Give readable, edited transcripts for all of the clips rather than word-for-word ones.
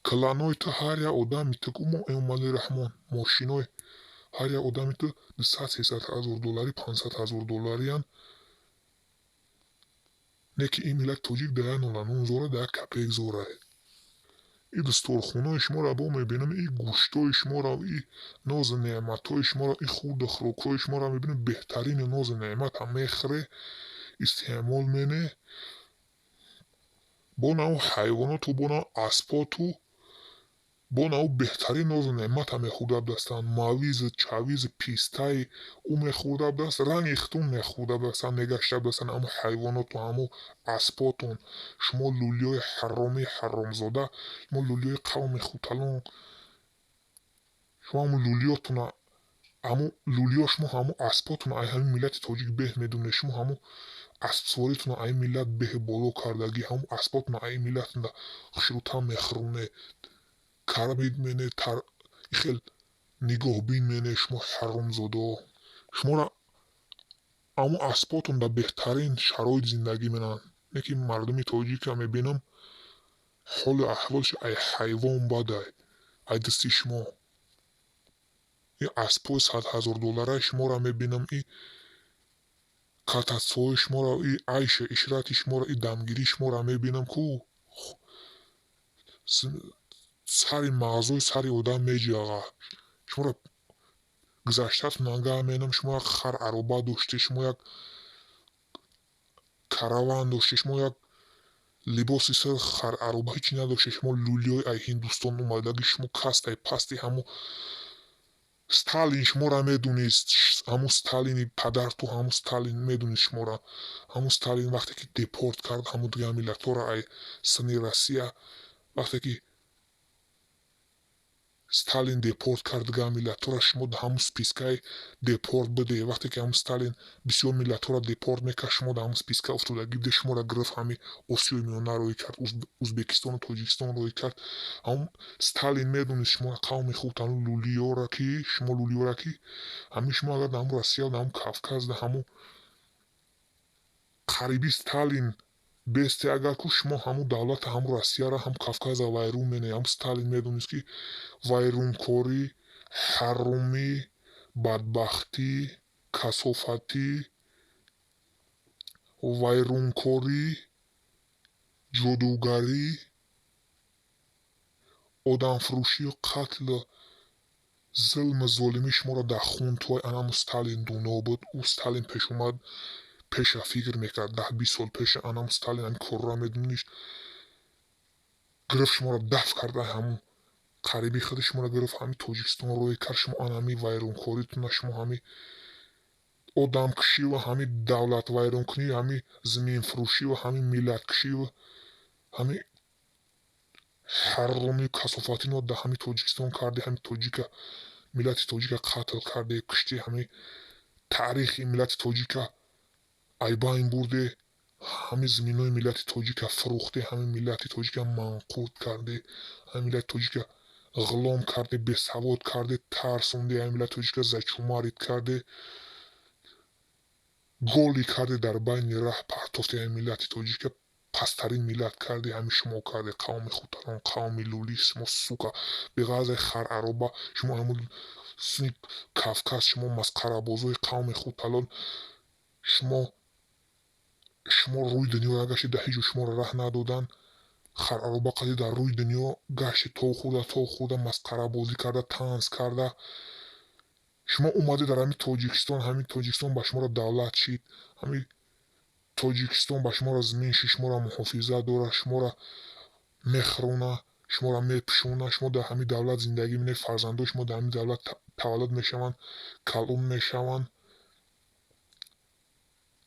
кланои ту ҳар як одами ту мо Эмомалӣ Раҳмон мошинои ҳар як одами ту $200,000 $500,000 не ки ин миллати тоҷик да 1.09 зора да 1 копеек зора. И дустурхонаи шуморо бо мебинам, и гӯштои шуморо, и нозу неъматҳои шуморо, и хурду хӯрокҳои шуморо мебинем. Беҳтарини нозу неъматам мехӯре, истеъмол мене. Бо навъ ҳайвоноту, бо навъ аспоту, бо навъ беҳтарин нозу неъмата мехӯрда будастанд. Мавизу, чавизу, пистаи ӯ мехӯрда будааст. Ранги хитон мехӯрда будастанд, мегашта будастанд ҳамо ҳайвоноту, ҳамо аспотон. Шумо лӯлиёи ҳаромии ҳаромзода, шумо лӯлиёи қавми хуталон, шумо ҳамо лӯлиётуна, ҳамо лӯлиё шумо ҳамо аспотуна ай ҳамин миллати тоҷик беҳ медонед. Шумо ҳамо аспсворитуна ай миллат беҳи боло кардагӣ, ҳамо аспотуна ай миллатунда хушрӯтам мехӯронед, карбид менед, хел нигоҳбин менед. Шумо ҳаромзодаҳо, шуморо ҳамо аспотунда беҳтарин шароит зиндагӣ менаманд. Не ки мардуми тоҷика мебинам ҳолу аҳволшо ай ҳайвон бадае. Ай дасти шумо и аспои $100,000 шуморо мебинам, и кататсои шуморо, и айшу ишрати шуморо, и дамгирии шуморо мебинам, ку сари мағзои сари одам меҷағад. Шуморо гузаштатон нагаҳ менам, шумо як хар ароба доште, шумо як караван доште, шумо як либоси сари хар ароба ҳичи надоште. Шумо лӯлиёи ай Ҳиндустон омадагӣ, шумо кастаи пасти ҳамо Сталин шуморо медонист. ҳамо Сталини падарту, ҳамо Сталин медонист шуморо. ҳамо Сталин вақте ки депорт кард ҳамо дигар миллатҳоро ай сини Россия, вақте ки Сталин депорт кард дигар миллатҳоро, шумо да ҳамо спискаи депорт бидеҳ. Вақте ки ҳамо Сталин бисёр миллатҳоро депорт мекард, шумо да ҳамо списка уфтодагӣ бидеҳ. Шуморо гирифт, ҳами Осиёи Миёна роӣ кард, Узбекистону Тоҷикистон роӣ кард. ҳамо Сталин медонист шуморо қавми хурдтану лӯлиёро ки шумо лӯлиёро ки ҳами шумо агар да ҳамо Россия, да ҳамо Кавказ, да ҳамо қарибӣ Сталин бесте, агар ку шумо ҳамо давлата ҳамо Россияро, ҳамо Кавказа вайрон менаед. ҳамо Сталин медонист ки вайронкорӣ, ҳаромӣ, бадбахтӣ, касофатӣ, вайронкорӣ, ҷодугарӣ, одамфурӯшию қатлу зулму золимӣ шуморо дар хунтҳои ҳамо Сталин дӯно буд. ӯ Сталин пешомад, пеша фикр мекард, 10-20 сол пеша ҳамо Сталин ҳамин корро медонист. Гирифт шуморо дафт карда, ҳамо қарибии худи шуморо гирифт, ҳами Тоҷикистон роӣ кард. Шумо ҳами вайронкоритуна, шумо ҳами одамкушиву, ҳами давлатвайронкунӣ, ҳами заминфурӯшиву, ҳами миллаткушиву, ҳами ҳаромию касофатино дар ҳами Тоҷикистон карди. ҳами тоҷика, миллати тоҷика қатл карде, куште. ҳами таърихи миллати тоҷика ай байн бурде. ҳами заминои миллати тоҷика фурӯхте, ҳами миллати тоҷика манқурт карде, ҳами миллати тоҷика ғулом карде, бесавод карде, тарсонде, ҳами миллати тоҷика зачумарид карде, голи карде, дар байни раҳ партофте. ҳами миллати тоҷика пасттарин миллат карде. ҳами шумо карде, қавми хуталон, қавми лӯлӣ, шумо сука беғазаи хар ароба, шумо ҳамо сини Кавказ, шумо масқарабозои қавми хуталон, шумо рӯи дунёро гаште, дар ҳеҷ ҷо шуморо раҳ надоданд. Хар ароба қади дар рӯи дунё гаште, то хӯрда, масқарабозӣ карда, танз карда. Шумо омадед дар ҳами Тоҷикистон, ҳами Тоҷикистон ба шуморо давлат шид, ҳами Тоҷикистон ба шуморо замин шид, шуморо муҳофизат дорад, шуморо мехӯрона, шуморо мепӯшона. Шумо дар ҳами давлат зиндагӣ менед, фарзандои шумо дар ҳами давлат таваллуд мешаванд, калон мешаванд,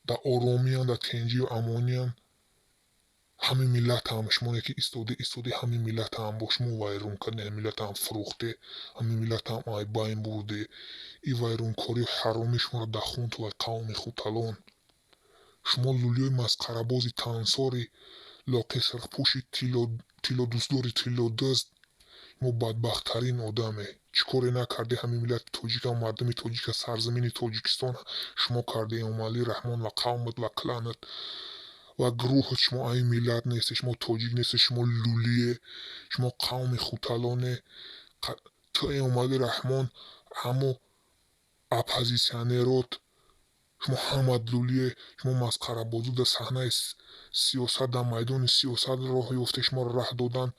дар оромиянд, дар тинҷию амониянд. ҳамин миллатам шумо не ки истоде ҳамин миллатам бо шумо вайрон карде, ҳамин миллатам фурӯхте, ҳамин миллатам ай байн бурде. И вайронкорию ҳаромӣ шуморо дар хунту ай қавми хуталон. шумо лӯлиёи масқарабози тансори лоқи сирхпӯши тиллодӯстдори тиллодӯст, шумо бадбахттарин одаме. Чӣ коре накарде ҳамин миллати тоҷика, мардуми тоҷика, сарзамини Тоҷикистон шумо карде, Эмомалӣ Раҳмон ва қавмат ва кланат. ва гурӯҳи шумо ай миллат нестед, шумо тоҷик нестед, шумо лулие, шумо қавми хуталоне. Ту Эмомалӣ Раҳмон ҳамо оппозитсионерот, шумо ҳама лулие, шумо масхарабозӣ дар саҳнаи сиёсат, дар майдони сиёсат роҳ ёфтед, шуморо раҳ додан,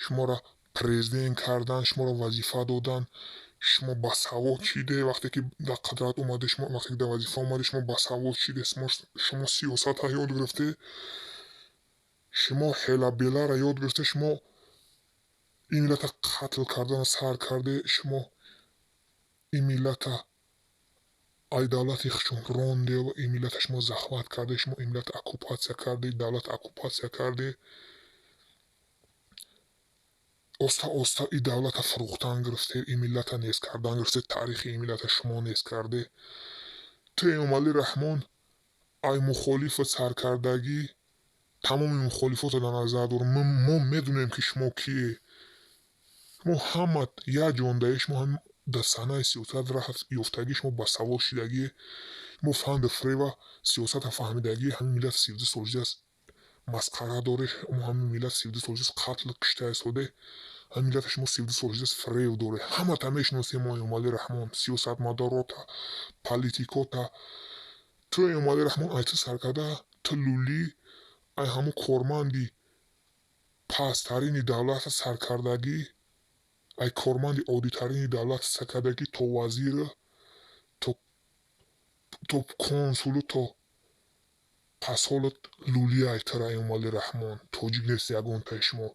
шуморо президент кардан, шуморо вазифа додан, шумо басавод шидед. Вақте ки дар қудрат омадед, вақте ки дар вазифа омадед, шумо басавод шидед, шумо сиёсатро ёд гирифтед, шумо ҳелабеларо ёд гирифтед, шумо ин миллата қатл кардан сар кардед, шумо ин миллата ай давлати хушон рондед, ин миллата шумо захват кардед, шумо ин миллата оккупатсия кардед, давлата оккупатсия кардед. оста оста ин давлата фурӯхтан гирифтед, ин миллата нест кардан гирифтед, таърихи ин миллата шумо нест кардед. Ту Эмомалӣ Раҳмон ай мухолифи саркардагӣ, тамоми мухолифотро дар назар дор. Мо медонем ки шумо кие. Шумо ҳама як ҷондаи шумо дар саҳнаи сиёсат раҳ ёфтагӣ, шумо басавод шидагӣ, шумо фанду фрева сиёсатро фаҳмидагӣ, ҳамин миллат 32 сол шудааст масхара доред, ҳамин миллат 32 сол шудааст қатл кушта истоде, ҳамин миллата шумо 32 сол шудааст фрев доред. Ҳамата мешиносем мо Эмомалӣ Раҳмон, сиёсатмадорота, политикота. Ту Эмомалӣ Раҳмон ай ту саркарда, ту лулӣ, ай ҳамун корманди пасттарини давлата саркардагӣ, ай корманди оддитарини давлати саркардагӣ, то вазиру, то консулу, то пасҳолу лулӣ ай тура Эмомалӣ Раҳмон. Тоҷик нест ягонтаи шумо.